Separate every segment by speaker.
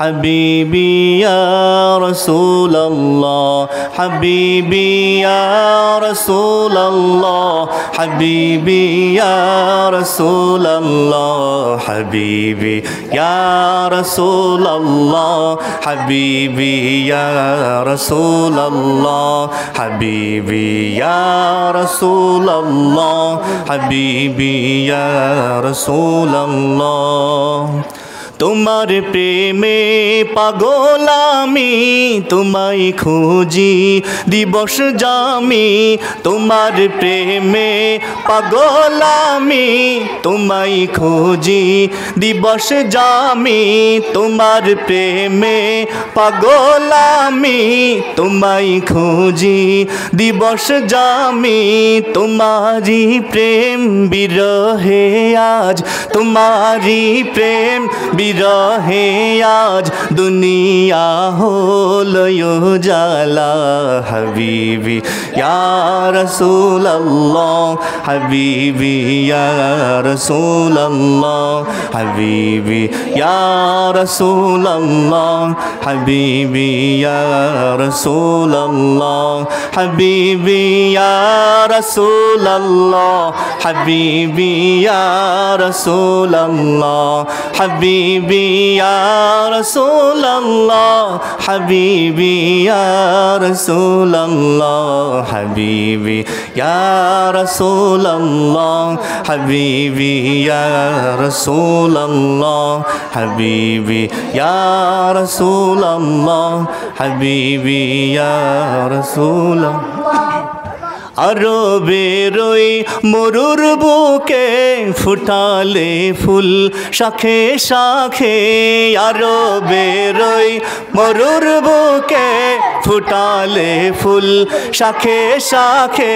Speaker 1: حبيبي يا رسول الله حبيبي يا رسول الله حبيبي يا رسول الله حبيبي يا رسول الله حبيبي يا رسول الله حبيبي يا رسول الله حبيبي يا رسول الله তোমার প্রেমে পাগল আমি তোমায় খুঁজি দিবস জামি তোমার প্রেমে পাগল আমি তোমায় খুঁজি দিবস জামি তোমার প্রেমে পাগল আমি তোমায় খুঁজি দিবস জামি তোমারি প্রেম বিরহে আজ তোমারি প্রেম বিরহে আজ দুনিয়া হলো উজালা হাবিবি ইয়া রাসূলুল্লাহ হাবিবি ইয়া রাসূলুল্লাহ হাবিবি ইয়া রাসূলুল্লাহ হাবিবি ইয়া রাসূলুল্লাহ হাবিবি ইয়া রাসূলুল্লাহ হাবিবি ইয়া রাসূলুল্লাহ حبيبي يا رسول الله حبيبي يا رسول الله حبيبي يا رسول الله حبيبي يا رسول الله حبيبي يا رسول الله حبيبي يا رسول الله আরবের ওই মরুর বুকে ফুটালে ফুল শাখে শাখে আরবের ওই মরুর বুকে ফুটালে ফুল শাখে শাখে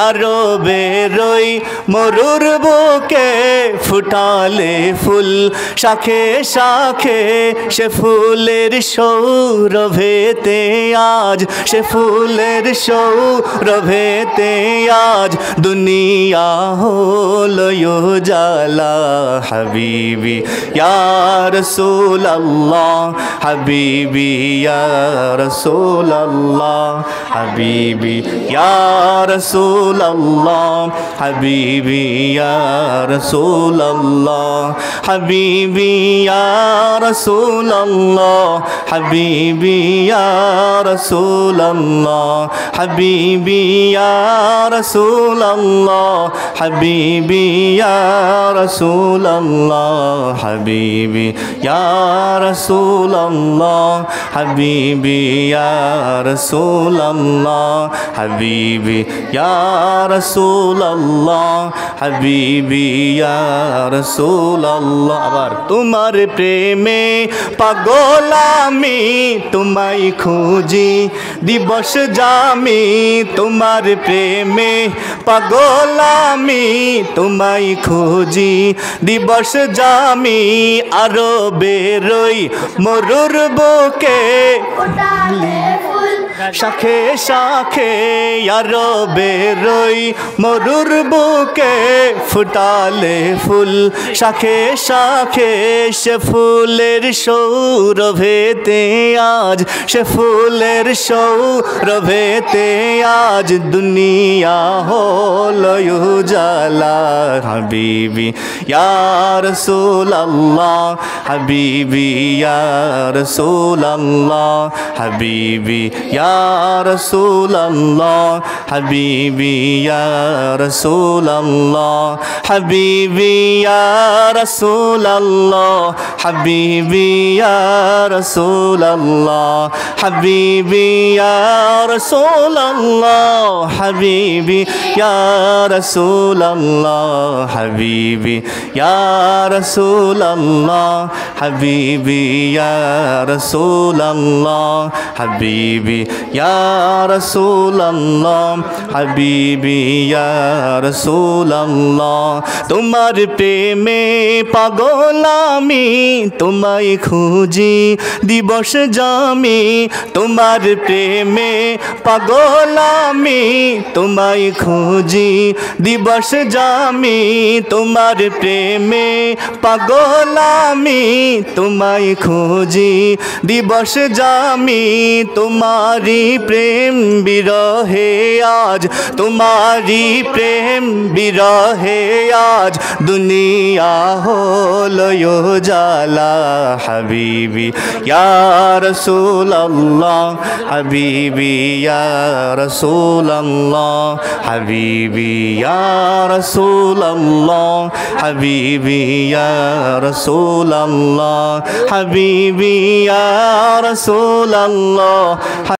Speaker 1: আরবের ওই মরুর বুকে ফুটালে ফুল শাখে শাখে সে ফুলের সৌরভেতে আজ সে ফুলের সৌরভেতে आज दुनिया होलो उजाला हबीबी या रसूल अल्लाह हबीबी या रसूल अल्लाह हबीबी या रसूल अल्लाह हबीबी या रसूल अल्लाह हबीबी या रसूल अल्लाह हबीबी या रसूल अल्लाह हबीबी या رسول الله حبيبي يا رسول الله حبيبي يا رسول الله حبيبي يا رسول الله حبيبي يا رسول الله حبيبي يا رسول الله আবার তোমার প্রেমে পাগল আমি তোমায় খুঁজি দিবস জামি তোমার প্রেমে পাগল আমি তোমায় খুঁজি দিবস জামি আরবের ওই মরুর বুকে শাখে শাখে আরবের ওই মরুর বুকে ফুটালে ফুল শাখে শাখে সে ফুলের সৌরভেতে আজ সে ফুলের সৌরভেতে আজ দুনিয়া হলো উজালা হাবিবি ইয়া রাসূলুল্লাহ হাবিবি ইয়া রাসূলুল্লাহ হাবিবি ইয়া রাসূলুল্লাহ হাবিবি ইয়া রাসূলুল্লাহ হাবিবি ইয়া রাসূলুল্লাহ হাবিবি ইয়া রাসূলুল্লাহ হাবিবি ইয়া রাসূলুল্লাহ হাবিবি ইয়া রাসূলুল্লাহ হাবিবি ইয়া রাসূলুল্লাহ হাবিবি ইয়া রাসূলুল্লাহ হাবিবি ইয়া রাসূলুল্লাহ হাবিবি ইয়া রাসূলুল্লাহ তোমার প্রেমে পাগল আমি তোমায় খুঁজি দিবস জামি তোমার প্রেমে পাগল আমি তোমায় খুঁজি দিবস জামি তোমার প্রেমে পাগল আমি তোমায় খুঁজি দিবস জামি তোমারি প্রেম বিরহে আজ তোমারি প্রেম বিরহে আজ দুনিয়া হলো জালা হাবিবি ইয়া রাসূলুল্লাহ হাবিবি ইয়া রাসূলুল্লাহ হাবিবি ইয়া রাসূলুল্লাহ হাবিবি ইয়া রাসূলুল্লাহ হাবিবি ইয়া রাসূলুল্লাহ